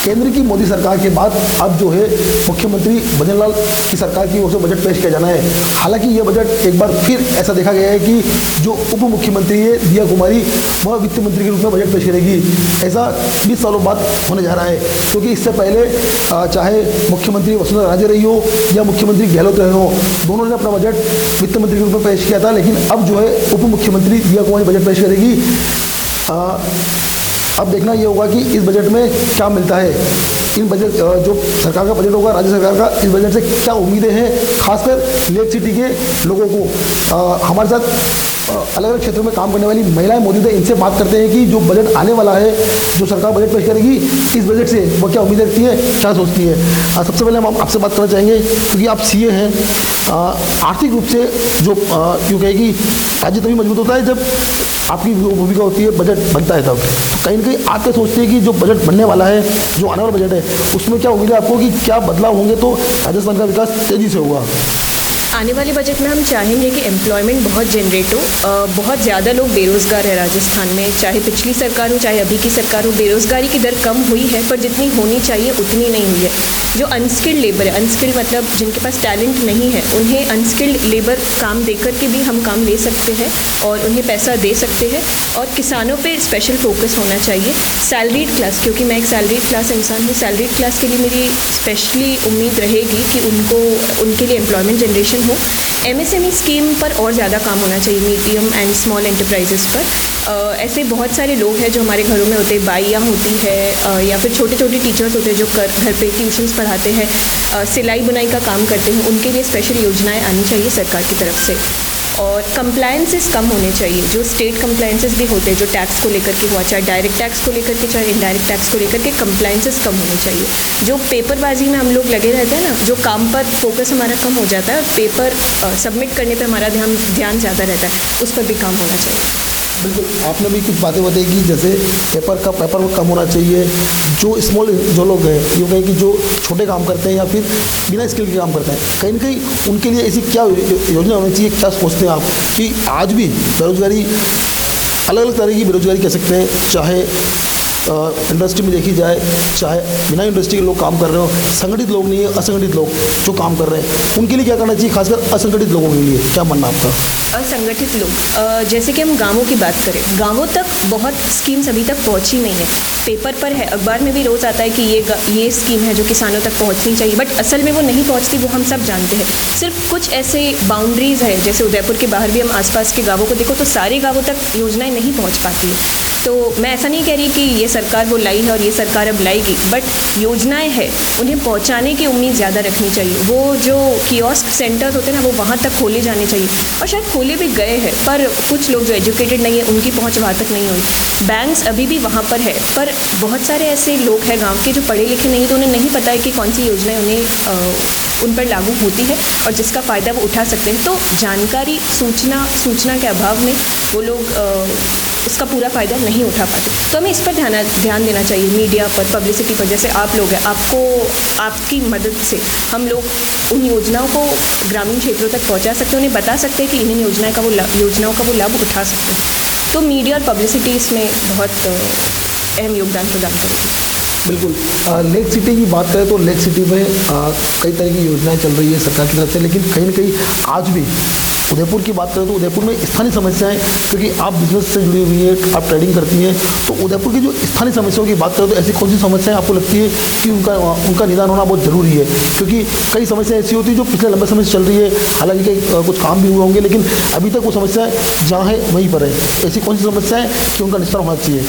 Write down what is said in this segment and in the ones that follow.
केंद्र की मोदी सरकार के बाद अब जो है मुख्यमंत्री भजन लाल की सरकार की ओर से बजट पेश किया जाना है। हालांकि ये बजट एक बार फिर ऐसा देखा गया है कि जो उप मुख्यमंत्री है दिया कुमारी, वह वित्त मंत्री के रूप में बजट पेश करेगी। ऐसा 20 सालों बाद होने जा रहा है, क्योंकि इससे पहले चाहे मुख्यमंत्री वसुंधरा राजे रही हो या मुख्यमंत्री गहलोत रहे हो, दोनों ने अपना बजट वित्त मंत्री के रूप में पेश किया था। लेकिन अब जो है उप मुख्यमंत्री दिया कुमारी बजट पेश करेगी। अब देखना ये होगा कि इस बजट में क्या मिलता है। इन बजट जो सरकार का बजट होगा, राज्य सरकार का, इस बजट से क्या उम्मीदें हैं, खासकर लेक सिटी के लोगों को। हमारे साथ अलग अलग क्षेत्रों में काम करने वाली महिलाएं मौजूद है, इनसे बात करते हैं कि जो बजट आने वाला है, जो सरकार बजट पेश करेगी, इस बजट से वो क्या उम्मीद रखती है, क्या सोचती है। सबसे पहले हम आपसे बात करना चाहेंगे, क्योंकि आप सीए हैं। आर्थिक रूप से जो यूँ कहे कि राज्य तभी मजबूत होता है जब आपकी भूमिका होती है, बजट बनता है तब। तो कहीं ना कहीं आप क्या सोचते हैं कि जो बजट बनने वाला है, जो आने वाला बजट है, उसमें क्या उम्मीद है आपको कि क्या बदलाव होंगे तो राजस्थान का विकास तेज़ी से होगा। आने वाले बजट में हम चाहेंगे कि एम्प्लॉयमेंट बहुत जनरेट हो। बहुत ज़्यादा लोग बेरोज़गार है राजस्थान में, चाहे पिछली सरकार हो चाहे अभी की सरकार हो। बेरोज़गारी की दर कम हुई है, पर जितनी होनी चाहिए उतनी नहीं हुई है। जो अनस्किल्ड लेबर है, अनस्किल्ड मतलब जिनके पास टैलेंट नहीं है, उन्हें अनस्किल्ड लेबर काम देकर के भी हम काम ले सकते हैं और उन्हें पैसा दे सकते हैं। और किसानों पे स्पेशल फोकस होना चाहिए। सैलरीड क्लास, क्योंकि मैं एक सैलरीड क्लास इंसान हूँ, सैलरीड क्लास के लिए मेरी स्पेशली उम्मीद रहेगी कि उनके लिए एम्प्लॉयमेंट जनरेशन हो। एमएसएमई स्कीम पर और ज़्यादा काम होना चाहिए, मीडियम एंड स्मॉल एंटरप्राइजेस पर। ऐसे बहुत सारे लोग हैं जो हमारे घरों में होते हैं, बाइयाँ होती है या फिर छोटे छोटे टीचर्स होते हैं जो घर पे ट्यूशन्स पढ़ाते हैं, सिलाई बुनाई का काम करते हैं। उनके लिए स्पेशल योजनाएं आनी चाहिए सरकार की तरफ से। और कंप्लायंसेस कम होने चाहिए, जो स्टेट कंप्लायंसेस भी होते हैं, जो टैक्स को लेकर के हुआ, चाहे डायरेक्ट टैक्स को लेकर के चाहे इनडायरेक्ट टैक्स को लेकर के, कंप्लायंसेस कम होने चाहिए। जो पेपरबाजी में हम लोग लगे रहते हैं ना, जो काम पर फोकस हमारा कम हो जाता है और पेपर सबमिट करने पर हमारा ध्यान ज़्यादा रहता है, उस पर भी काम होना चाहिए। बिल्कुल, आपने भी कुछ बातें बताई कि जैसे पेपर वर्क कम होना चाहिए। जो स्मॉल जो लोग हैं, यूँ कहें कि जो छोटे काम करते हैं या फिर बिना स्किल के काम करते हैं, कहीं ना कहीं उनके लिए ऐसी क्या योजना होनी चाहिए, क्या सोचते हैं आप कि आज भी बेरोजगारी, अलग अलग तरह की बेरोजगारी कह सकते हैं, चाहे इंडस्ट्री में देखी जाए, चाहे बिना इंडस्ट्री के लोग काम कर रहे हो, संगठित लोग नहीं है, असंगठित लोग जो काम कर रहे हैं, उनके लिए क्या करना चाहिए, खासकर असंगठित लोगों के लिए क्या मानना आपका। असंगठित लोग, जैसे कि हम गांवों की बात करें, गांवों तक बहुत स्कीम्स अभी तक पहुंची नहीं है। पेपर पर है, अखबार में भी रोज़ आता है कि ये स्कीम है जो किसानों तक पहुंचनी चाहिए, बट असल में वो नहीं पहुंचती, वो हम सब जानते हैं। सिर्फ कुछ ऐसे बाउंड्रीज है, जैसे उदयपुर के बाहर भी हम आसपास के गाँवों को देखो तो सारे गाँवों तक योजनाएं नहीं पहुँच पाती है। तो मैं ऐसा नहीं कह रही कि ये सरकार वो लाई है और ये सरकार अब लाएगी, बट योजनाएं हैं, उन्हें पहुंचाने की उम्मीद ज़्यादा रखनी चाहिए। वो जो कियोस्क सेंटर्स होते हैं ना, वो वहाँ तक खोले जाने चाहिए, और शायद खोले भी गए हैं, पर कुछ लोग जो एजुकेटेड नहीं है उनकी पहुँच वहाँ तक नहीं हुई। बैंक्स अभी भी वहाँ पर है, पर बहुत सारे ऐसे लोग हैं गाँव के जो पढ़े लिखे नहीं, तो उन्हें नहीं पता है कि कौन सी योजनाएँ उन पर लागू होती है और जिसका फ़ायदा वो उठा सकते हैं। तो जानकारी, सूचना के अभाव में वो लोग उसका पूरा फ़ायदा नहीं उठा पाते। तो हमें इस पर ध्यान देना चाहिए, मीडिया पर, पब्लिसिटी पर। जैसे आप लोग हैं, आपकी मदद से हम लोग उन योजनाओं को ग्रामीण क्षेत्रों तक पहुंचा सकते हैं, उन्हें बता सकते हैं कि इन योजनाओं का वो लाभ उठा सकते हैं। तो मीडिया और पब्लिसिटी इसमें बहुत अहम योगदान प्रदान करेगी। बिल्कुल, लेक सिटी की बात करें तो लेक सिटी में कई तरह की योजनाएं चल रही है सरकार की तरफ से, लेकिन कहीं ना कहीं आज भी उदयपुर की बात करें तो उदयपुर में स्थानीय समस्याएं, क्योंकि आप बिजनेस से जुड़ी हुई है, आप ट्रेडिंग करती हैं, तो उदयपुर की जो स्थानीय समस्याओं की बात करें तो ऐसी कौन सी समस्याएं आपको लगती है कि उनका निदान होना बहुत ज़रूरी है। क्योंकि कई समस्याएं ऐसी होती है जो पिछले लंबे समय से चल रही है, हालांकि कुछ काम भी हुए होंगे, लेकिन अभी तक वो समस्याएं जहाँ है वहीं पर है। ऐसी कौन सी समस्याएं कि उनका निस्तारण होना चाहिए।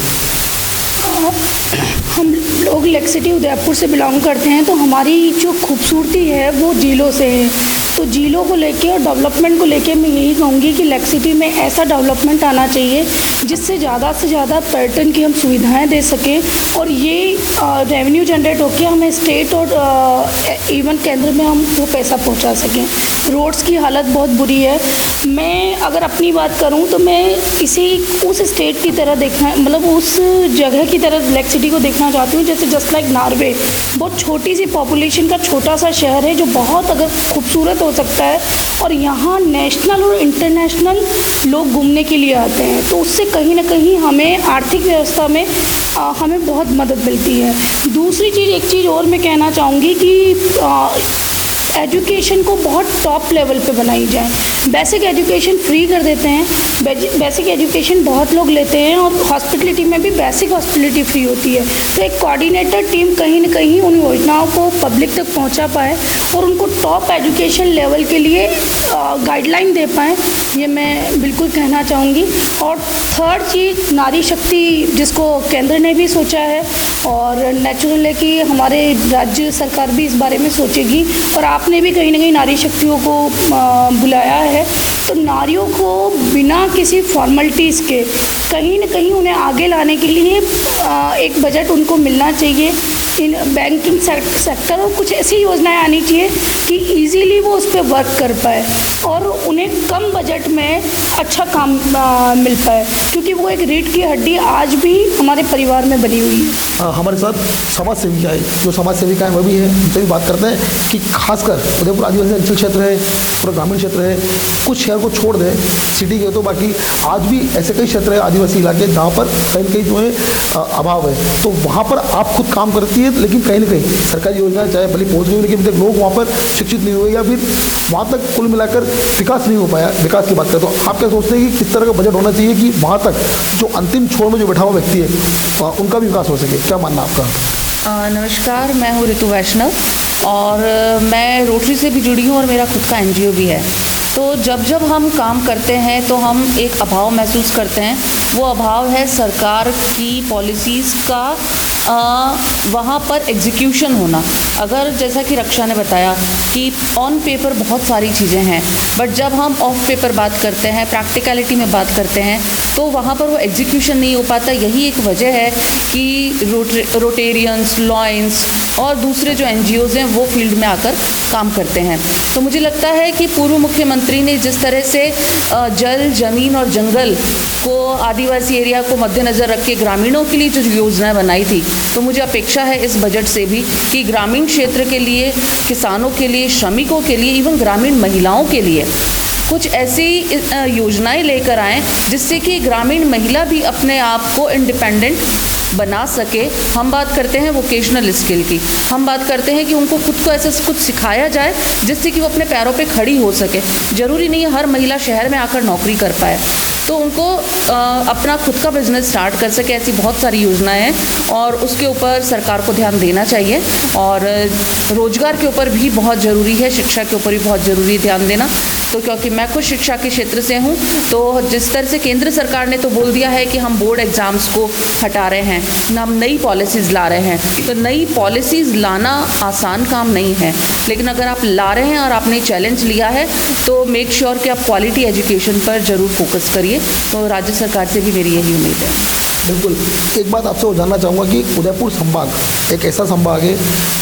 हम लोग लेक सिटी उदयपुर से बिलोंग करते हैं, तो हमारी जो खूबसूरती है वो झीलों से है। तो झीलों को लेके और डेवलपमेंट को लेके मैं यही कहूँगी कि लेक सिटी में ऐसा डेवलपमेंट आना चाहिए जिससे ज़्यादा से ज़्यादा पर्यटन की हम सुविधाएं दे सकें, और ये रेवेन्यू जनरेट होकर हमें स्टेट और इवन केंद्र में हम वो पैसा पहुंचा सकें। रोड्स की हालत बहुत बुरी है। मैं अगर अपनी बात करूं तो मैं इसे उस स्टेट की तरह देखना, मतलब उस जगह की तरह लेक सिटी को देखना चाहती हूँ जैसे जस्ट लाइक नॉर्वे। बहुत छोटी सी पॉपुलेशन का छोटा सा शहर है जो बहुत अगर खूबसूरत हो सकता है, और यहाँ नेशनल और इंटरनेशनल लोग घूमने के लिए आते हैं, तो उससे कहीं ना कहीं हमें आर्थिक व्यवस्था में हमें बहुत मदद मिलती है। दूसरी चीज़, एक चीज़ और मैं कहना चाहूँगी कि एजुकेशन को बहुत टॉप लेवल पे बनाई जाए। बेसिक एजुकेशन फ्री कर देते हैं, बेसिक एजुकेशन बहुत लोग लेते हैं, और हॉस्पिटलिटी में भी बेसिक हॉस्पिटलिटी फ्री होती है। तो एक कोऑर्डिनेटर टीम कहीं ना कहीं उन योजनाओं को पब्लिक तक पहुंचा पाए और उनको टॉप एजुकेशन लेवल के लिए गाइडलाइन दे पाएँ, ये मैं बिल्कुल कहना चाहूँगी। और थर्ड चीज़, नारी शक्ति, जिसको केंद्र ने भी सोचा है, और नेचुरल है कि हमारे राज्य सरकार भी इस बारे में सोचेगी, और आपने भी कहीं ना कहीं नारी शक्तियों को बुलाया है। तो नारियों को बिना किसी फॉर्मेलिटीज़ के कहीं ना कहीं उन्हें आगे लाने के लिए एक बजट उनको मिलना चाहिए। इन बैंकिंग सेक्टर और कुछ ऐसी योजनाएं आनी चाहिए कि इजीली वो उस पर वर्क कर पाए और उन्हें कम बजट में अच्छा काम मिल पाए, क्योंकि वो एक रीढ़ की हड्डी आज भी हमारे परिवार में बनी हुई है। हमारे साथ समाज सेविकाएँ, जो समाज सेविकाएँ वो भी हैं, उनसे भी बात करते हैं कि खासकर उदयपुर आदिवासी अंचल क्षेत्र है, पूरा ग्रामीण क्षेत्र है, कुछ शहर को छोड़ दें सिटी के, तो बाकी आज भी ऐसे कई क्षेत्र है आदिवासी इलाके जहाँ पर कहीं न कहीं जो है अभाव है। तो वहाँ पर आप खुद काम करती है, लेकिन कहीं ना कहीं सरकारी योजना चाहे भले पहुँच गई, लेकिन अभी तक लोग वहाँ पर शिक्षित नहीं हुए या फिर वहाँ तक कुल मिलाकर विकास नहीं हो पाया। विकास की बात करें तो आप क्या सोचते हैं कि किस तरह का बजट होना चाहिए कि वहाँ तक जो अंतिम छोर में जो बैठा हुआ व्यक्ति है उनका भी विकास हो सके? क्या मानना आपका? नमस्कार, मैं हूँ ऋतु वैष्णव और मैं रोटरी से भी जुड़ी हूँ और मेरा खुद का एनजीओ भी है। तो जब हम काम करते हैं तो हम एक अभाव महसूस करते हैं। वो अभाव है सरकार की पॉलिसीज़ का वहाँ पर एग्जीक्यूशन होना। अगर जैसा कि रक्षा ने बताया कि ऑन पेपर बहुत सारी चीज़ें हैं, बट जब हम ऑफ पेपर बात करते हैं, प्रैक्टिकलिटी में बात करते हैं, तो वहाँ पर वो एग्जीक्यूशन नहीं हो पाता। यही एक वजह है कि रोटेरियंस, लॉयंस और दूसरे जो एनजीओज़ हैं वो फील्ड में आकर काम करते हैं। तो मुझे लगता है कि पूर्व मुख्यमंत्री ने जिस तरह से जल, जमीन और जंगल को, आदिवासी एरिया को मद्देनज़र रख के ग्रामीणों के लिए जो योजनाएं बनाई थी, तो मुझे अपेक्षा है इस बजट से भी कि ग्रामीण क्षेत्र के लिए, किसानों के लिए, श्रमिकों के लिए, इवन ग्रामीण महिलाओं के लिए कुछ ऐसी योजनाएं लेकर आएँ जिससे कि ग्रामीण महिला भी अपने आप को इंडिपेंडेंट बना सके। हम बात करते हैं वोकेशनल स्किल की, हम बात करते हैं कि उनको खुद को ऐसा कुछ सिखाया जाए जिससे कि वो अपने पैरों पे खड़ी हो सके। ज़रूरी नहीं है हर महिला शहर में आकर नौकरी कर पाए, तो उनको अपना खुद का बिजनेस स्टार्ट कर सके। ऐसी बहुत सारी योजनाएं हैं और उसके ऊपर सरकार को ध्यान देना चाहिए। और रोजगार के ऊपर भी बहुत ज़रूरी है, शिक्षा के ऊपर भी बहुत ज़रूरी है ध्यान देना। तो क्योंकि मैं खुद शिक्षा के क्षेत्र से हूँ, तो जिस तरह से केंद्र सरकार ने तो बोल दिया है कि हम बोर्ड एग्ज़ाम्स को हटा रहे हैं, हम नई पॉलिसीज़ ला रहे हैं। तो नई पॉलिसीज़ लाना आसान काम नहीं है, लेकिन अगर आप ला रहे हैं और आपने चैलेंज लिया है तो मेक श्योर कि आप क्वालिटी एजुकेशन पर ज़रूर फोकस करिए। तो राज्य सरकार से भी मेरी यही उम्मीद है। बिल्कुल। एक बात आपसे और जानना चाहूँगा कि उदयपुर संभाग एक ऐसा संभाग है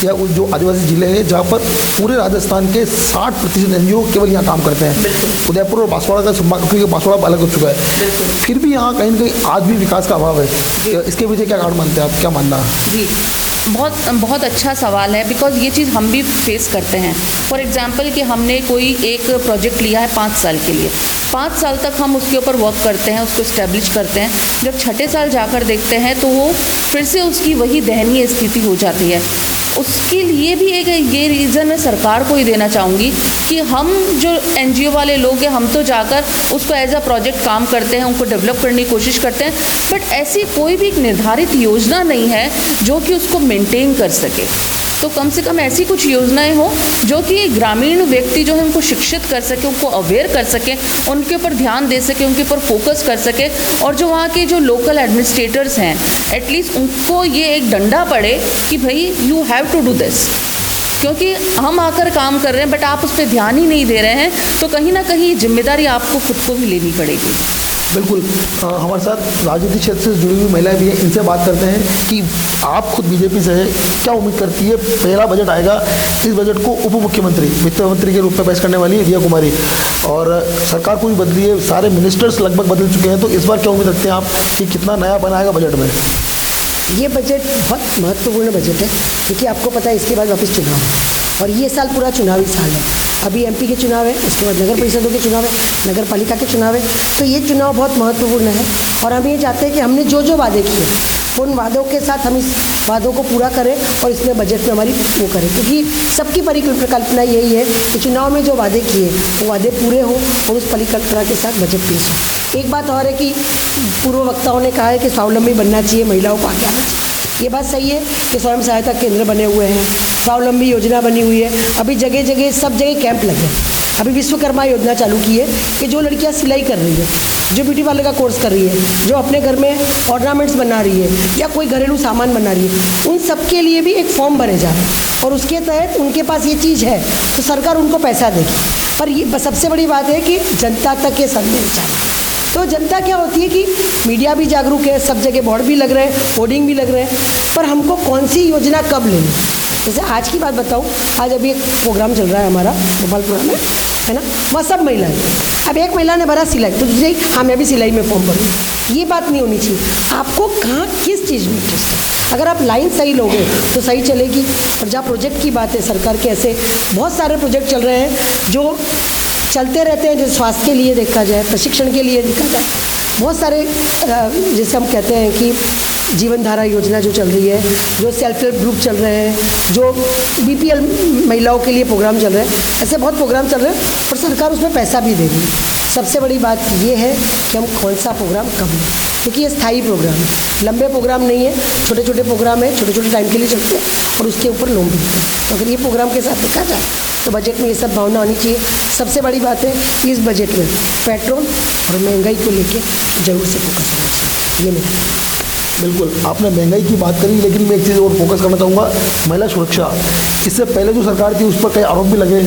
या जो आदिवासी जिले हैं जहाँ पर पूरे राजस्थान के 60% एनजीओ केवल यहाँ काम करते हैं। उदयपुर और बांसवाड़ा का संभाग, क्योंकि बांसवाड़ा अलग हो चुका है, फिर भी यहाँ कहीं ना कहीं आज भी विकास का अभाव है। इसके पीछे क्या कारण मानते हैं आप, क्या मानना है? जी, बहुत अच्छा सवाल है, बिकॉज़ ये चीज़ हम भी फेस करते हैं। फॉर एग्जांपल कि हमने कोई एक प्रोजेक्ट लिया है 5 साल के लिए, 5 साल तक हम उसके ऊपर वर्क करते हैं, उसको इस्टेब्लिश करते हैं। जब छठे साल जाकर देखते हैं तो वो फिर से उसकी वही दयनीय स्थिति हो जाती है। उसके लिए भी एक ये रीज़न मैं सरकार को ही देना चाहूँगी कि हम जो एनजीओ वाले लोग हैं, हम तो जाकर उसको एज अ प्रोजेक्ट काम करते हैं, उनको डेवलप करने की कोशिश करते हैं, बट ऐसी कोई भी एक निर्धारित योजना नहीं है जो कि उसको मेंटेन कर सके। तो कम से कम ऐसी कुछ योजनाएं हो जो कि ग्रामीण व्यक्ति जो है उनको शिक्षित कर सके, उनको अवेयर कर सके, उनके ऊपर ध्यान दे सके, उनके ऊपर फोकस कर सके। और जो वहाँ के जो लोकल एडमिनिस्ट्रेटर्स हैं, एटलीस्ट उनको ये एक डंडा पड़े कि भाई you have to do this, क्योंकि हम आकर काम कर रहे हैं बट आप उस पर ध्यान ही नहीं दे रहे हैं, तो कहीं ना कहीं जिम्मेदारी आपको खुद को भी लेनी पड़ेगी। बिल्कुल। हमारे साथ राजनीतिक क्षेत्र से जुड़ी हुई महिलाएं भी हैं, इनसे बात करते हैं कि आप खुद बीजेपी से है, क्या उम्मीद करती है? पहला बजट आएगा, इस बजट को उप मुख्यमंत्री, वित्त मंत्री के रूप में पेश करने वाली है रिया कुमारी, और सरकार पूरी बदली है, सारे मिनिस्टर्स लगभग बदल चुके हैं। तो इस बार क्या उम्मीद रखते हैं आप कि कितना नया बनाएगा बजट में? ये बजट बहुत महत्वपूर्ण बजट है, क्योंकि आपको पता है इसके बाद वापस चुनाव है और ये साल पूरा चुनावी साल है। अभी एमपी के चुनाव है, उसके बाद नगर परिषदों के चुनाव है, नगर पालिका के चुनाव है। तो ये चुनाव बहुत महत्वपूर्ण है और हम ये चाहते हैं कि हमने जो जो वादे किए उन वादों के साथ हम इस वादों को पूरा करें और इसमें बजट में हमारी वो करें, क्योंकि सबकी परिकल्पना यही है कि चुनाव में जो वादे किए वो वादे पूरे हों और उस परिकल्पना के साथ बजट पेश हो। एक बात और है कि पूर्व वक्ताओं ने कहा है कि स्वावलंबी बनना चाहिए, महिलाओं को आगे आना चाहिए। ये बात सही है कि स्वयं सहायता केंद्र बने हुए हैं, स्वावलंबी योजना बनी हुई है, अभी जगह जगह सब जगह कैंप लगे हैं। अभी विश्वकर्मा योजना चालू की है कि जो लड़कियां सिलाई कर रही है, जो ब्यूटी पार्लर का कोर्स कर रही है, जो अपने घर में ऑर्नामेंट्स बना रही है या कोई घरेलू सामान बना रही है, उन सब के लिए भी एक फॉर्म भरे जा रहे हैं और उसके तहत उनके पास ये चीज़ है तो सरकार उनको पैसा देगी। पर ये सबसे बड़ी बात है कि जनता तक ये संदेश जाए। तो जनता क्या होती है कि मीडिया भी जागरूक है, सब जगह बोर्ड भी लग रहे हैं, होर्डिंग भी लग रहे हैं, पर हमको कौन सी योजना कब लेनी। जैसे आज की बात बताऊं, आज अभी एक प्रोग्राम चल रहा है हमारा गोपालपुरा में, है ना, वहाँ सब महिलाएं। अब एक महिला ने भरा सिलाई तो दूसरी हाँ मैं भी सिलाई में फॉर्म भरूँ। ये बात नहीं होनी चाहिए। आपको कहाँ किस चीज़ में इंटरेस्ट है, अगर आप लाइन सही लोगे तो सही चलेगी। और जहाँ प्रोजेक्ट की बात है, सरकार के ऐसे बहुत सारे प्रोजेक्ट चल रहे हैं जो चलते रहते हैं, जो स्वास्थ्य के लिए देखा जाए, प्रशिक्षण के लिए देखा जाए, बहुत सारे जैसे हम कहते हैं कि जीवन धारा योजना जो चल रही है, जो सेल्फ हेल्प ग्रुप चल रहे हैं, जो बीपीएल महिलाओं के लिए प्रोग्राम चल रहे हैं, ऐसे बहुत प्रोग्राम चल रहे हैं और सरकार उसमें पैसा भी दे रही है। सबसे बड़ी बात ये है कि हम कौन सा प्रोग्राम कब लें, क्योंकि ये स्थायी प्रोग्राम है, लंबे प्रोग्राम नहीं है, छोटे छोटे प्रोग्राम है, छोटे छोटे टाइम के लिए चलते हैं और उसके ऊपर लोन मिलते हैं। तो अगर ये प्रोग्राम के साथ देखा जाए तो बजट में ये सब भावना होनी चाहिए। सबसे बड़ी बात है कि इस बजट में पेट्रोल और महंगाई को लेके जरूर से फोकस होना चाहिए। ये मेरा बिल्कुल, आपने महंगाई की बात करी, लेकिन मैं एक चीज़ और फोकस करना चाहूँगा, महिला सुरक्षा। इससे पहले जो सरकार थी उस पर कई आरोप भी लगे,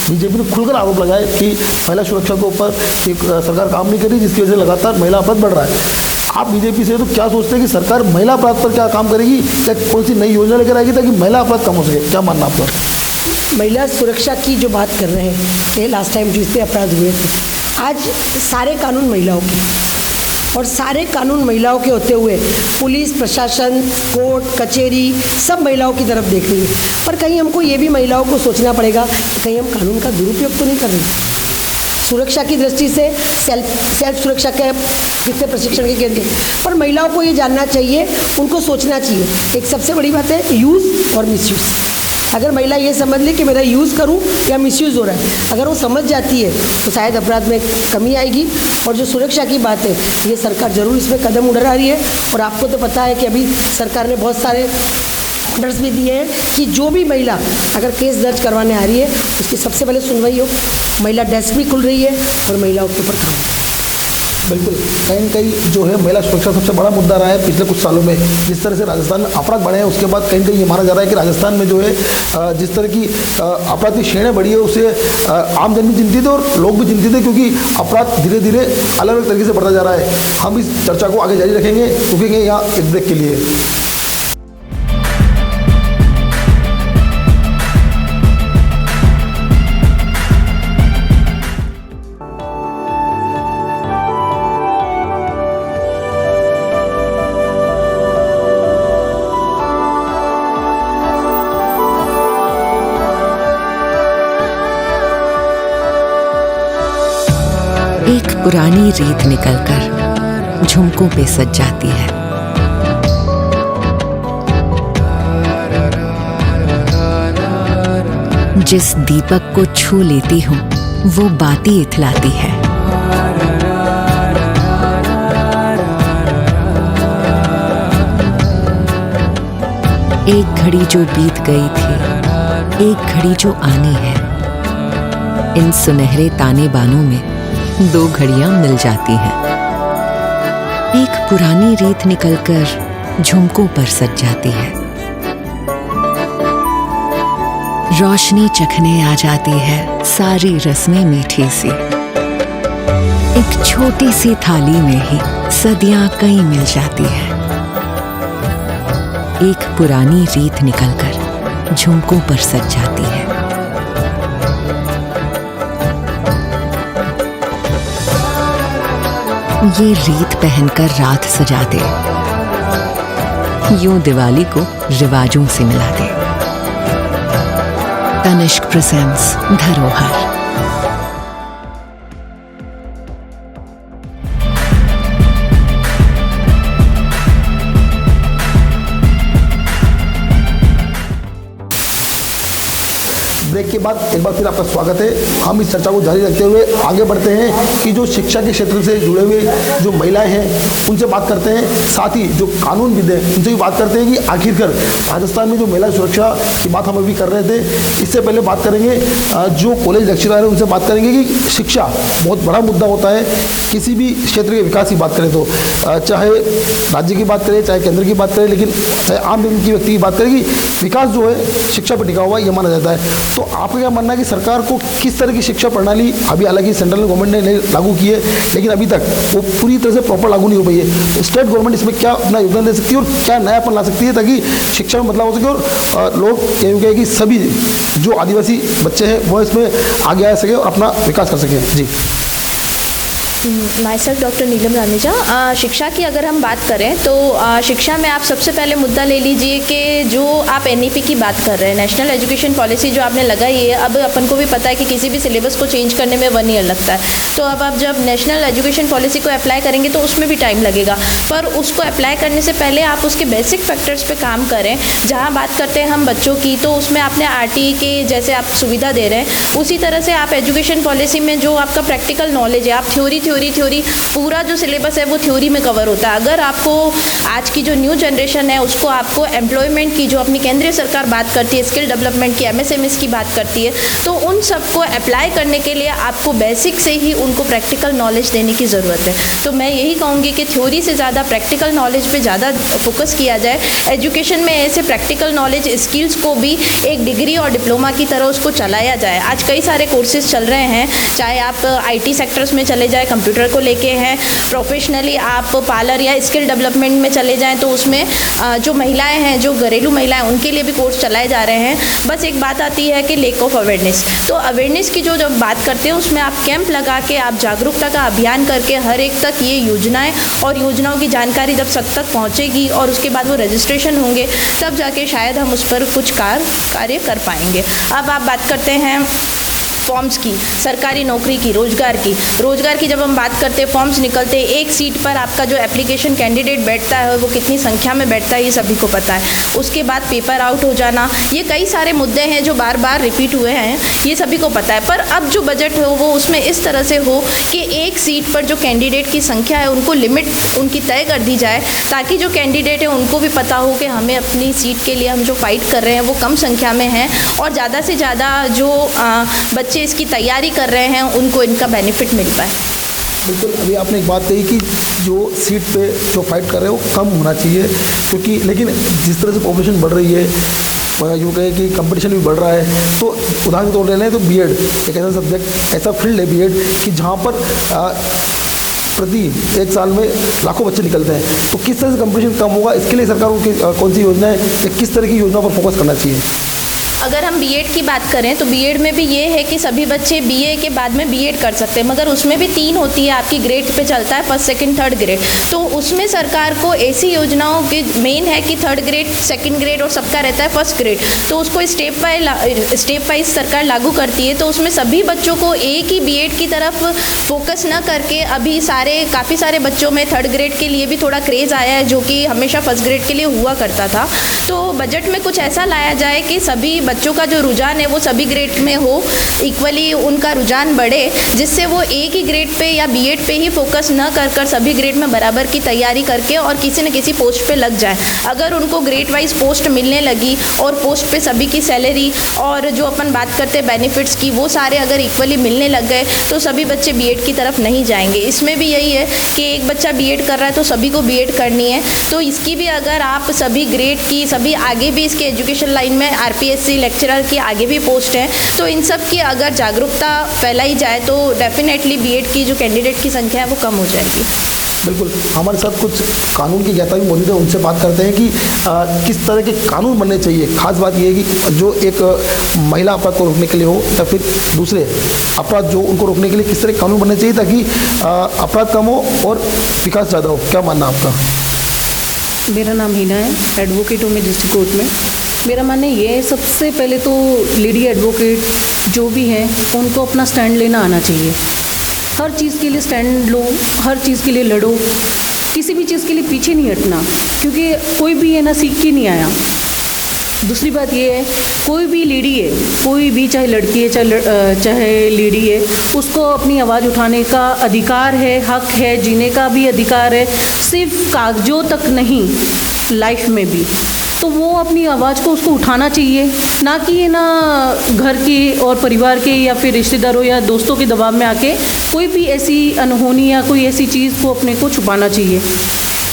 बीजेपी ने खुलकर आरोप लगाए कि महिला सुरक्षा के ऊपर सरकार काम नहीं कर रही, जिसकी वजह से लगातार महिला अपराध बढ़ रहा है। आप बीजेपी से तो क्या सोचते हैं कि सरकार महिला अपराध पर क्या काम करेगी, या कौन सी नई योजना लेकर आएगी ताकि महिला अपराध कम हो सके, क्या मानना आपका? महिला सुरक्षा की जो बात कर रहे हैं कि लास्ट टाइम जो इस पर अपराध हुए थे, आज सारे कानून महिलाओं के और सारे कानून महिलाओं के होते हुए पुलिस प्रशासन, कोर्ट कचहरी सब महिलाओं की तरफ देख रही है। पर कहीं हमको ये भी महिलाओं को सोचना पड़ेगा कि कहीं हम कानून का दुरुपयोग तो नहीं कर रहे। सुरक्षा की दृष्टि से सेल्फ सुरक्षा के कितने प्रशिक्षण के केंद्र, पर महिलाओं को ये जानना चाहिए, उनको सोचना चाहिए। एक सबसे बड़ी बात है यूज़ और मिसयूज़। अगर महिला ये समझ ले कि मेरा यूज़ करूं या मिसयूज़ हो रहा है, अगर वो समझ जाती है तो शायद अपराध में कमी आएगी। और जो सुरक्षा की बात है, ये सरकार ज़रूर इसमें कदम उठा रही है। और आपको तो पता है कि अभी सरकार ने बहुत सारे ऑर्डर्स भी दिए हैं कि जो भी महिला अगर केस दर्ज करवाने आ रही है उसकी सबसे पहले सुनवाई हो। महिला डेस्क भी खुल रही है और महिलाओं के ऊपर काम। बिल्कुल, कहीं न कहीं जो है महिला सुरक्षा सबसे बड़ा मुद्दा रहा है पिछले कुछ सालों में। जिस तरह से राजस्थान में अपराध बढ़े हैं, उसके बाद कहीं न कहीं ये माना जा रहा है कि राजस्थान में जो है जिस तरह की अपराध की श्रेणी बढ़ी है, उससे आम जन भी चिंतित है और लोग भी चिंतित है, क्योंकि अपराध धीरे धीरे अलग अलग तरीके से बढ़ता जा रहा है। हम इस चर्चा को आगे जारी रखेंगे, रुकेंगे यहाँ एक ब्रेक के लिए। एक पुरानी रीत निकलकर झुमकों पे सज जाती है। जिस दीपक को छू लेती हूँ वो बाती इथलाती है। एक घड़ी जो बीत गई थी, एक घड़ी जो आनी है, इन सुनहरे ताने बानों में दो घड़ियां मिल जाती हैं। एक पुरानी रीत निकलकर झुमकों पर सज जाती है। रोशनी चखने आ जाती है सारी रस्में मीठी सी। एक छोटी सी थाली में ही सदियां कई मिल जाती है। एक पुरानी रीत निकलकर झुमकों पर सज जाती है। ये रीत पहनकर रात सजा दे, यूं दिवाली को रिवाजों से मिला दे। तनिष्क प्रेजेंट्स धरोहर। ब्रेक के बाद एक बार फिर आपका स्वागत है। हम इस चर्चा को जारी रखते हुए आगे बढ़ते हैं कि जो शिक्षा के क्षेत्र से जुड़े हुए जो महिलाएं हैं उनसे बात करते हैं, साथ ही जो कानूनविद हैं उनसे भी बात करते हैं कि आखिरकार राजस्थान में जो महिला सुरक्षा की बात हम अभी कर रहे थे, इससे पहले बात करेंगे जो कॉलेज लेक्चरर हैं उनसे बात करेंगे कि शिक्षा बहुत बड़ा मुद्दा होता है किसी भी क्षेत्र के विकास की बात करें तो, चाहे राज्य की बात करें चाहे केंद्र की बात करें, लेकिन चाहे आम की व्यक्ति की बात करें कि विकास जो है शिक्षा पर टिका हुआ है, यह माना जाता है। तो आपका क्या मानना है कि सरकार को किस तरह की शिक्षा प्रणाली, अभी हालांकि सेंट्रल गवर्नमेंट ने लागू की है लेकिन अभी तक वो पूरी तरह से प्रॉपर लागू नहीं हो पाई है, तो स्टेट गवर्नमेंट इसमें क्या अपना योगदान दे सकती है और क्या नयापन ला सकती है ताकि शिक्षा में बदलाव हो सके और लोग ये कहें कि सभी जो आदिवासी बच्चे हैं वो इसमें आगे आ सके और अपना विकास कर सकें? जी, माई सेल्फ डॉक्टर नीलम रानीजा। शिक्षा की अगर हम बात करें तो शिक्षा में आप सबसे पहले मुद्दा ले लीजिए कि जो आप NEP की बात कर रहे हैं, नेशनल एजुकेशन पॉलिसी जो आपने लगाई है, अब अपन को भी पता है कि किसी भी सिलेबस को चेंज करने में 1 ईयर लगता है। तो अब आप जब नेशनल एजुकेशन पॉलिसी को अप्लाई करेंगे तो उसमें भी टाइम लगेगा, पर उसको अप्लाई करने से पहले आप उसके बेसिक फैक्टर्स पे काम करें। जहाँ बात करते हैं हम बच्चों की, तो उसमें आपने RTE के जैसे आप सुविधा दे रहे हैं, उसी तरह से आप एजुकेशन पॉलिसी में जो आपका प्रैक्टिकल नॉलेज है, आप थ्योरी पूरा जो सिलेबस है वो थ्योरी में कवर होता है। अगर आपको आज की जो न्यू जनरेशन है उसको आपको एम्प्लॉयमेंट की जो अपनी केंद्रीय सरकार बात करती है, स्किल डेवलपमेंट की, MSMEs की बात करती है, तो उन सबको अप्लाई करने के लिए आपको बेसिक से ही उनको प्रैक्टिकल नॉलेज देने की ज़रूरत है। तो मैं यही कहूँगी कि थ्योरी से ज़्यादा प्रैक्टिकल नॉलेज पे ज़्यादा फोकस किया जाए। एजुकेशन में ऐसे प्रैक्टिकल नॉलेज स्किल्स को भी एक डिग्री और डिप्लोमा की तरह उसको चलाया जाए। आज कई सारे कोर्सेज चल रहे हैं, चाहे आप IT सेक्टर्स में चले जाए, कंप्यूटर को लेके हैं, प्रोफेशनली आप पार्लर या स्किल डेवलपमेंट में चले जाएं तो उसमें जो महिलाएं हैं, जो घरेलू महिलाएं, उनके लिए भी कोर्स चलाए जा रहे हैं। बस एक बात आती है कि लेक ऑफ अवेयरनेस। तो अवेयरनेस की जो जब बात करते हैं उसमें आप कैंप लगा के, आप जागरूकता का अभियान करके हर एक तक ये योजनाएं और योजनाओं की जानकारी जब सब तक पहुँचेगी और उसके बाद वो रजिस्ट्रेशन होंगे, तब जाके शायद हम उस पर कुछ कार्य कर पाएंगे। अब आप बात करते हैं फॉर्म्स की, सरकारी नौकरी की, रोजगार की जब हम बात करते हैं, फॉर्म्स निकलते हैं, एक सीट पर आपका जो एप्लीकेशन कैंडिडेट बैठता है वो कितनी संख्या में बैठता है ये सभी को पता है। उसके बाद पेपर आउट हो जाना, ये कई सारे मुद्दे हैं जो बार बार रिपीट हुए हैं, ये सभी को पता है। पर अब जो बजट हो वो उसमें इस तरह से हो कि एक सीट पर जो कैंडिडेट की संख्या है उनको लिमिट उनकी तय कर दी जाए, ताकि जो कैंडिडेट है उनको भी पता हो कि हमें अपनी सीट के लिए हम जो फाइट कर रहे हैं वो कम संख्या में हैं और ज़्यादा से ज़्यादा जो बच्चे इसकी तैयारी कर रहे हैं उनको इनका बेनिफिट मिल पाए। बिल्कुल, अभी आपने एक बात कही कि जो सीट पे जो फाइट कर रहे हैं वो कम होना चाहिए, क्योंकि लेकिन जिस तरह से पॉपुलेशन बढ़ रही है, यूँ कहें कि कंपटीशन भी बढ़ रहा है, तो उदाहरण के तौर ले लें तो बीएड एक ऐसा सब्जेक्ट, ऐसा फील्ड है बीएड कि जहाँ पर प्रति 1 साल में लाखों बच्चे निकलते हैं। तो किस तरह से कंपटीशन कम होगा, इसके लिए सरकार को कौन सी योजना है या किस तरह की योजना पर फोकस करना चाहिए? अगर हम बीएड की बात करें तो बीएड में भी ये है कि सभी बच्चे बीए के बाद में बीएड कर सकते हैं, मगर उसमें भी 3 होती है, आपकी ग्रेड पे चलता है, 1st, 2nd, 3rd ग्रेड। तो उसमें सरकार को ऐसी योजनाओं की मेन है कि 3rd ग्रेड, 2nd ग्रेड और सबका रहता है 1st ग्रेड, तो उसको स्टेप वाइज सरकार लागू करती है। तो उसमें सभी बच्चों को एक ही बीएड की तरफ फोकस न करके अभी काफ़ी सारे बच्चों में 3rd ग्रेड के लिए भी थोड़ा क्रेज़ आया है, जो कि हमेशा 1st ग्रेड के लिए हुआ करता था। तो बजट में कुछ ऐसा लाया जाए कि सभी बच्चों का जो रुझान है वो सभी ग्रेड में हो, इक्वली उनका रुझान बढ़े, जिससे वो एक ही ग्रेड पे या बीएड पे ही फोकस न कर सभी ग्रेड में बराबर की तैयारी करके और किसी न किसी पोस्ट पे लग जाए। अगर उनको ग्रेड वाइज पोस्ट मिलने लगी और पोस्ट पे सभी की सैलरी और जो अपन बात करते हैं बेनिफिट्स की, वो सारे अगर इक्वली मिलने लग गए तो सभी बच्चे बीएड की तरफ नहीं जाएंगे। इसमें भी यही है कि एक बच्चा बीएड कर रहा है तो सभी को बीएड करनी है, तो इसकी भी अगर आप सभी ग्रेड की, सभी आगे भी इसके एजुकेशन लाइन में RPSC लेक्चरर की आगे भी पोस्ट है, तो इन सब की अगर जागरूकता फैलाई जाए तो डेफिनेटली बीएड की जो कैंडिडेट की संख्या है वो कम हो जाएगी। बिल्कुल, हमारे साथ कुछ कानून की ज्ञाता भी मौजूद है, उनसे बात करते हैं कि किस तरह के कानून बनने चाहिए। खास बात यह है कि जो एक महिला अपराध को रोकने के लिए हो या फिर दूसरे अपराध जो उनको रोकने के लिए किस तरह के कानून बनने चाहिए ताकि अपराध कम हो और विकास ज़्यादा हो। क्या मानना आपका? मेरा नाम हिना है, एडवोकेट हूँ मैं डिस्ट्रिक्ट कोर्ट में। मेरा मानना ये है, सबसे पहले तो लेडी एडवोकेट जो भी हैं उनको अपना स्टैंड लेना आना चाहिए। हर चीज़ के लिए स्टैंड लो, हर चीज़ के लिए लड़ो, किसी भी चीज़ के लिए पीछे नहीं हटना, क्योंकि कोई भी है ना सीख के नहीं आया। दूसरी बात ये है, कोई भी लेडी है, कोई भी चाहे लड़की है चाहे लेडी है, उसको अपनी आवाज़ उठाने का अधिकार है, हक है, जीने का भी अधिकार है, सिर्फ कागजों तक नहीं, लाइफ में भी। तो वो अपनी आवाज़ को उसको उठाना चाहिए, ना कि ये ना घर के और परिवार के या फिर रिश्तेदारों या दोस्तों के दबाव में आके कोई भी ऐसी अनहोनी या कोई ऐसी चीज़ को अपने को छुपाना चाहिए।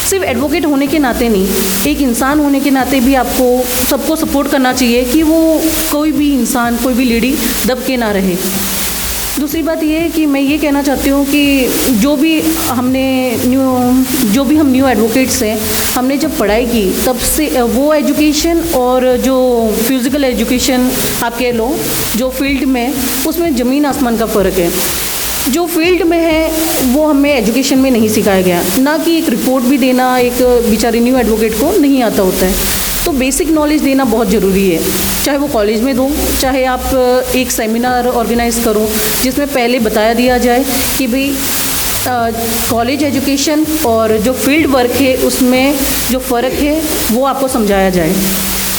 सिर्फ एडवोकेट होने के नाते नहीं, एक इंसान होने के नाते भी आपको सबको सपोर्ट करना चाहिए कि वो कोई भी इंसान, कोई भी लेडी दब के ना रहे। दूसरी बात ये है कि मैं ये कहना चाहती हूँ कि जो भी हम न्यू एडवोकेट्स हैं, हमने जब पढ़ाई की तब से वो एजुकेशन और जो फिज़िकल एजुकेशन आप कह लो जो फील्ड में, उसमें ज़मीन आसमान का फ़र्क है। जो फील्ड में है वो हमें एजुकेशन में नहीं सिखाया गया, ना कि एक रिपोर्ट भी देना एक बेचारे न्यू एडवोकेट को नहीं आता होता है। तो बेसिक नॉलेज देना बहुत ज़रूरी है, चाहे वो कॉलेज में दो, चाहे आप एक सेमिनार ऑर्गेनाइज़ करो जिसमें पहले बताया दिया जाए कि भाई कॉलेज एजुकेशन और जो फील्ड वर्क है उसमें जो फ़र्क है वो आपको समझाया जाए।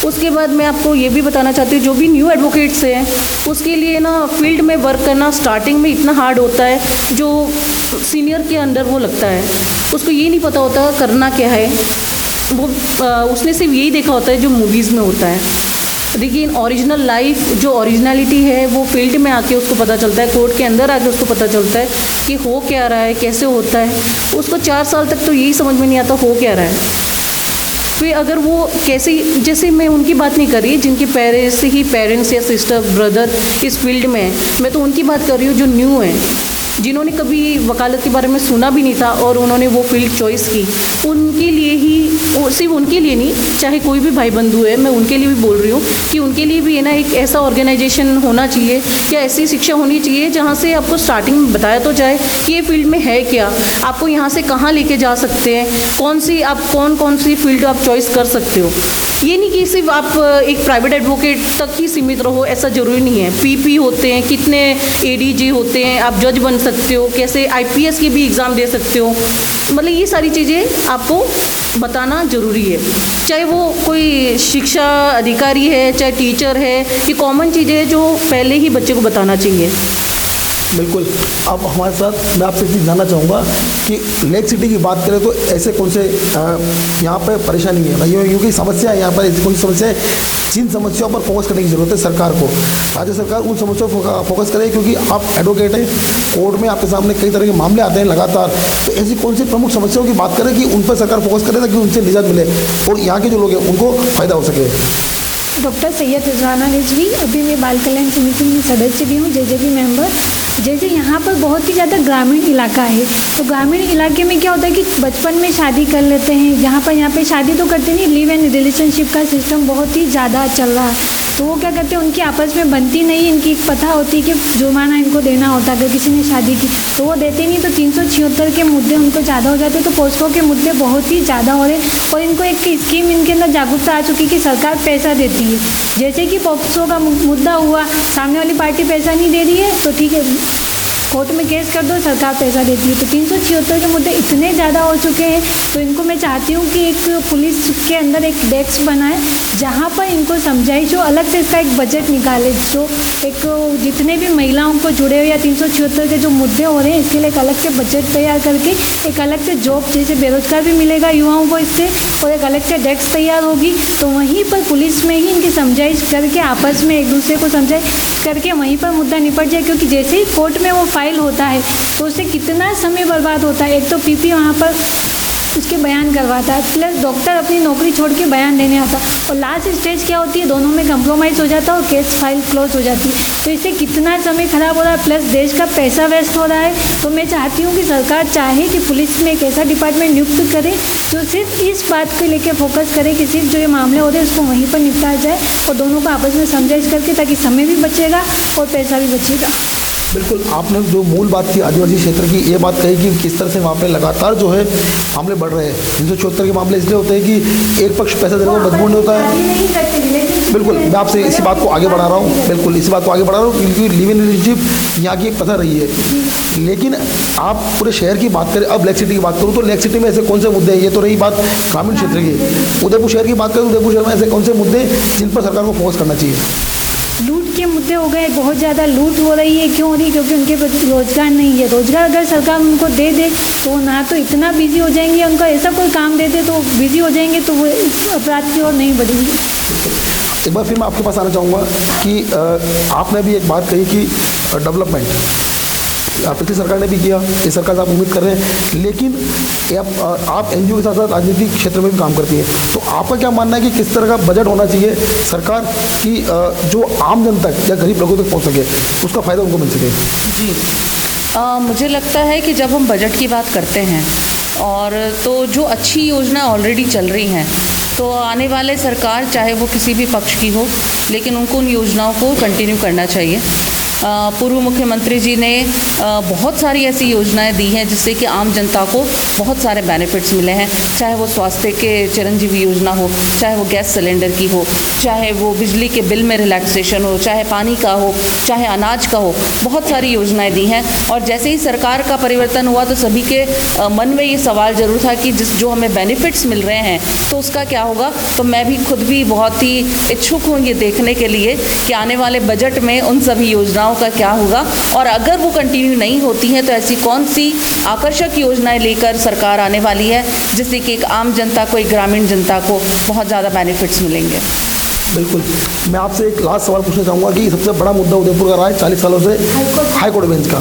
उसके बाद मैं आपको ये भी बताना चाहती हूँ, जो भी न्यू एडवोकेट्स हैं उसके लिए ना फील्ड में वर्क करना स्टार्टिंग में इतना हार्ड होता है, जो सीनियर के अंडर वो लगता है, उसको ये नहीं पता होता करना क्या है, वो उसने सिर्फ यही देखा होता है जो मूवीज़ में होता है। लेकिन ओरिजिनल लाइफ, जो ओरिजिनलिटी है वो फील्ड में आके उसको पता चलता है, कोर्ट के अंदर आके उसको पता चलता है कि हो क्या रहा है, कैसे होता है। उसको 4 साल तक तो यही समझ में नहीं आता हो क्या रहा है। फिर अगर वो कैसे, जैसे मैं उनकी बात नहीं कर रही जिनके पेरेंट्स या सिस्टर ब्रदर इस फील्ड में है, मैं तो उनकी बात कर रही हूँ जो न्यू हैं, जिन्होंने कभी वकालत के बारे में सुना भी नहीं था और उन्होंने वो फील्ड चॉइस की। उनके लिए ही, सिर्फ उनके लिए नहीं, चाहे कोई भी भाई बंधु है, मैं उनके लिए भी बोल रही हूँ कि उनके लिए भी है ना एक ऐसा ऑर्गेनाइजेशन होना चाहिए या ऐसी शिक्षा होनी चाहिए जहाँ से आपको स्टार्टिंग में बताया तो जाए कि ये फील्ड में है क्या, आपको यहाँ से कहाँ लेके जा सकते हैं, कौन सी फील्ड आप चॉइस कर सकते हो। ये नहीं कि सिर्फ आप एक प्राइवेट एडवोकेट तक ही सीमित रहो, ऐसा ज़रूरी नहीं है। पीपी होते हैं, कितने एडीजी होते हैं, आप जज बन सकते हो, कैसे आईपीएस की भी एग्ज़ाम दे सकते हो। मतलब ये सारी चीज़ें आपको बताना ज़रूरी है, चाहे वो कोई शिक्षा अधिकारी है, चाहे टीचर है, ये कॉमन चीज़ें हैं जो पहले ही बच्चे को बताना चाहिए। बिल्कुल। अब हमारे साथ मैं आपसे चीज़ जानना चाहूँगा कि लेक सिटी की बात करें तो ऐसे कौन से यहाँ पर परेशानी है भाई, क्योंकि समस्या है यहाँ पर, ऐसी कौन सी समस्या है जिन समस्याओं पर फोकस करने की ज़रूरत है सरकार को। राज्य सरकार उन समस्याओं पर फोकस करे, क्योंकि आप एडवोकेट हैं, कोर्ट में आपके सामने कई तरह के मामले आते हैं लगातार, तो ऐसी कौन सी प्रमुख समस्याओं की बात करें कि उन पर सरकार फोकस करे ताकि उनसे निजात मिले और यहाँ के जो लोग हैं उनको फ़ायदा हो सके। डॉक्टर सैयद रिजवाना रिजवी, अभी मैं बाल कल्याण समिति में सदस्य भी हूँ, जेजेबी मेंबर। जैसे यहाँ पर बहुत ही ज़्यादा ग्रामीण इलाका है, तो ग्रामीण इलाके में क्या होता है कि बचपन में शादी कर लेते हैं, यहाँ पे शादी तो करते नहीं, लिव एंड रिलेशनशिप का सिस्टम बहुत ही ज़्यादा चल रहा है। तो वो क्या करते हैं, उनकी आपस में बनती नहीं, इनकी पता होती कि जुर्माना इनको देना होता है अगर किसी ने शादी की, तो वो देते नहीं, तो 376 के मुद्दे उनको ज़्यादा हो जाते, तो पोस्को के मुद्दे बहुत ही ज़्यादा हो रहे। और इनको एक स्कीम इनके अंदर जागरूकता आ चुकी कि सरकार पैसा देती है। जैसे कि पोक्सो का मुद्दा हुआ, सामने वाली पार्टी पैसा नहीं दे रही है तो ठीक है, कोर्ट में केस कर दो, सरकार पैसा देती है। तो 376 के मुद्दे इतने ज़्यादा हो चुके हैं, तो इनको मैं चाहती हूँ कि एक पुलिस के अंदर एक डेस्क बनाए जहाँ पर इनको समझाए, जो अलग से इसका एक बजट निकाले, जो एक जितने भी महिलाओं को जुड़े हुए या 376 के जो मुद्दे हो रहे हैं इसके लिए एक अलग से बजट तैयार करके एक अलग से जॉब, जैसे बेरोजगार भी मिलेगा युवाओं को इससे, और एक अलग से डेस्क तैयार होगी, तो वहीं पर पुलिस में ही इनकी समझाइश करके आपस में एक दूसरे को समझाए करके वहीं पर मुद्दा निपट जाए। क्योंकि जैसे ही कोर्ट में वो फाइल होता है तो उससे कितना समय बर्बाद होता है। एक तो पीपी वहाँ पर उसके बयान करवाता है, प्लस डॉक्टर अपनी नौकरी छोड़ के बयान देने आता, और लास्ट स्टेज क्या होती है, दोनों में कंप्रोमाइज़ हो जाता है और केस फाइल क्लोज हो जाती है। तो इससे कितना समय खराब हो रहा है, प्लस देश का पैसा वेस्ट हो रहा है। तो मैं चाहती हूँ कि सरकार चाहे कि पुलिस में एक ऐसा डिपार्टमेंट नियुक्त करे जो सिर्फ इस बात को लेकर फोकस करे कि सिर्फ जो ये मामले हो रहे हैं उसको वहीं पर निपटाया जाए, और दोनों को आपस में समझाइश करके, ताकि समय भी बचेगा और पैसा भी बचेगा। बिल्कुल, आपने जो मूल बात की आदिवासी क्षेत्र की, ये बात कही कि किस तरह से वहाँ पे लगातार जो है मामले बढ़ रहे हैं। 374 के मामले इसलिए होते हैं कि एक पक्ष पैसा देने को मजबूर नहीं होता है। बिल्कुल, मैं आपसे इसी बात को आगे बढ़ा रहा हूँ, बिल्कुल इसी बात को आगे बढ़ा रहा हूँ, क्योंकि लिव इन रिलेशनशिप यहाँ की एक प्रथा रही है। लेकिन आप पूरे शहर की बात करें, अब लेक सिटी की बात करूँ तो लेक सिटी में ऐसे कौन से मुद्दे हैं, ये तो रही बात ग्रामीण क्षेत्र की। उदयपुर शहर की बात करें, उदयपुर शहर में ऐसे कौन से मुद्दे जिन पर सरकार को फोकस करना चाहिए? लूट के मुद्दे हो गए, बहुत ज़्यादा लूट हो रही है। क्यों हो रही है? क्योंकि उनके पास रोजगार नहीं है। रोजगार अगर सरकार उनको दे दे तो ना तो इतना बिजी हो जाएंगे, उनको ऐसा कोई काम दे दे तो बिजी हो जाएंगे, तो वो इस अपराध की ओर नहीं बढ़ेंगे। एक बार फिर मैं आपके पास आना चाहूँगा कि आपने भी एक बात कही कि डेवलपमेंट पिछली सरकार ने भी किया, इस सरकार से आप उम्मीद कर रहे हैं, लेकिन आप एनजीओ के साथ साथ राजनीतिक क्षेत्र में भी काम करती हैं, तो आपका क्या मानना है कि किस तरह का बजट होना चाहिए सरकार की जो आम जन तक या गरीब लोगों तक पहुंच सके, उसका फ़ायदा उनको मिल सके? जी, मुझे लगता है कि जब हम बजट की बात करते हैं और तो जो अच्छी योजना ऑलरेडी चल रही हैं, तो आने वाले सरकार चाहे वो किसी भी पक्ष की हो, लेकिन उनको उन योजनाओं को कंटिन्यू करना चाहिए। पूर्व मुख्यमंत्री जी ने बहुत सारी ऐसी योजनाएं दी हैं जिससे कि आम जनता को बहुत सारे बेनिफिट्स मिले हैं, चाहे वो स्वास्थ्य के चिरंजीवी योजना हो, चाहे वो गैस सिलेंडर की हो, चाहे वो बिजली के बिल में रिलैक्सेशन हो, चाहे पानी का हो, चाहे अनाज का हो, बहुत सारी योजनाएं दी हैं। और जैसे ही सरकार का परिवर्तन हुआ तो सभी के मन में ये सवाल ज़रूर था कि जो हमें बेनिफिट्स मिल रहे हैं तो उसका क्या होगा। तो मैं भी खुद भी बहुत ही इच्छुक हूँ ये देखने के लिए कि आने वाले बजट में उन सभी योजनाओं का क्या होगा, और अगर वो कंटिन्यू नहीं होती हैं तो ऐसी कौन सी आकर्षक योजनाएं लेकर सरकार आने वाली है जिससे कि एक आम जनता को, एक ग्रामीण जनता को बहुत ज़्यादा बेनिफिट्स मिलेंगे। बिल्कुल, मैं आपसे एक लास्ट सवाल पूछना चाहूँगा कि सबसे बड़ा मुद्दा उदयपुर का रहा है 40 सालों से हाई कोर्ट बेंच का,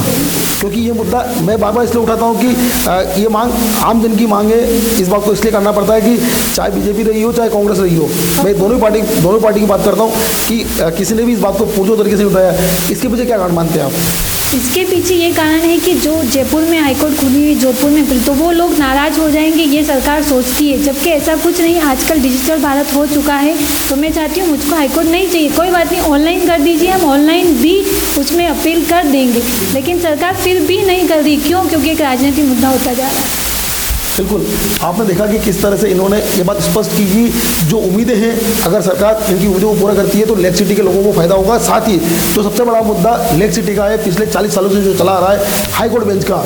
क्योंकि ये मुद्दा मैं बार बार इसलिए उठाता हूँ कि ये मांग आम जन की मांग है। इस बात को इसलिए करना पड़ता है कि चाहे बीजेपी रही हो चाहे कांग्रेस रही हो, मैं दोनों पार्टी की बात करता हूँ कि किसी ने भी इस बात को पुरजोर तरीके से उठाया। इसके पीछे क्या कारण मानते हैं आप? इसके पीछे ये कारण है कि जो जयपुर में हाईकोर्ट खुली हुई, जोधपुर में खुली, तो वो लोग नाराज़ हो जाएंगे, ये सरकार सोचती है, जबकि ऐसा कुछ नहीं। आजकल डिजिटल भारत हो चुका है, तो मैं चाहती हूँ मुझको हाईकोर्ट नहीं चाहिए, कोई बात नहीं, ऑनलाइन कर दीजिए, हम ऑनलाइन भी उसमें अपील कर देंगे। लेकिन सरकार फिर भी नहीं कर रही, क्यों? क्योंकि एक राजनीतिक मुद्दा होता जा रहा है। बिल्कुल, आपने देखा कि किस तरह से इन्होंने ये बात स्पष्ट की कि जो उम्मीदें हैं अगर सरकार इनकी उम्मीदों को पूरा करती है तो लेक सिटी के लोगों को फायदा होगा। साथ ही जो सबसे बड़ा मुद्दा लेक सिटी का है, पिछले 40 सालों से जो चला आ रहा है हाई कोर्ट बेंच का,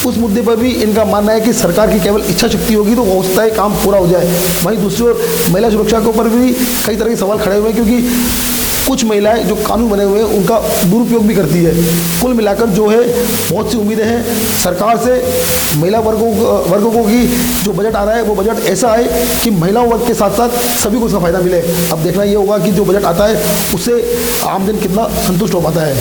उस मुद्दे पर भी इनका मानना है कि सरकार की केवल इच्छा शक्ति होगी तो हो सकता है काम पूरा हो जाए। वहीं दूसरी ओर महिला सुरक्षा के ऊपर भी कई तरह के सवाल खड़े हुए हैं, क्योंकि कुछ महिलाएं जो कानून बने हुए हैं उनका दुरुपयोग भी करती है। कुल मिलाकर जो है बहुत सी उम्मीदें हैं सरकार से। महिला वर्गों की जो बजट आ रहा है वो बजट ऐसा है कि महिला वर्ग के साथ साथ सभी को उसका फायदा मिले। अब देखना ये होगा कि जो बजट आता है उससे आमजन कितना संतुष्ट हो पाता है।